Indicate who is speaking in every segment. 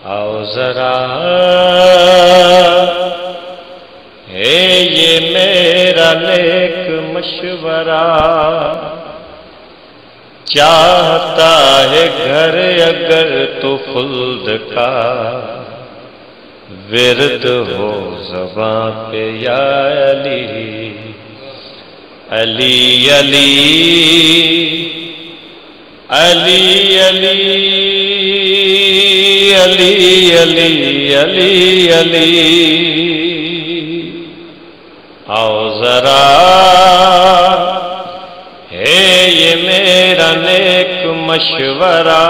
Speaker 1: آؤ ذرا ہے یہ میرا نیک مشورہ، چاہتا ہے گھر اگر تو خلد کا، ورد ہو زباں پہ یا علی علی علی علی علی علی علی علی علی۔ آؤ ذرا ہے یہ میرا نیک مشورہ،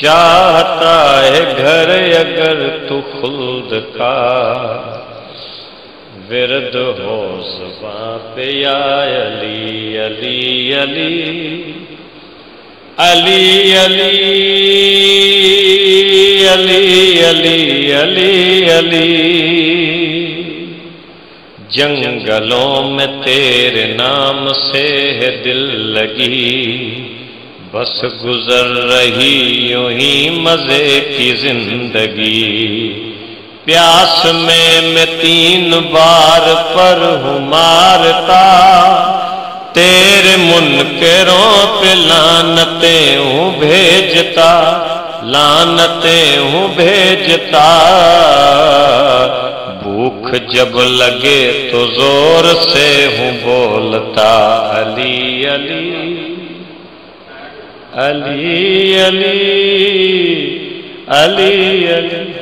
Speaker 1: چاہتا ہے گھر اگر تو خلد کا، ورد ہو زباں پہ یا علی علی علی علی علی علی علی علی علی۔ جنگلوں میں تیرے نام سے ہے دل لگی، بس گزر رہی یوں ہی مزے کی زندگی، پیاس میں 3 بار پر ہوں مارتا، تیرے منکروں پہ لعنتیں ہوں بھیجتا، لعنتیں ہوں بھیجتا، بھوک جب لگے تو زور سے ہوں بولتا، علی علی علی علی علی علی۔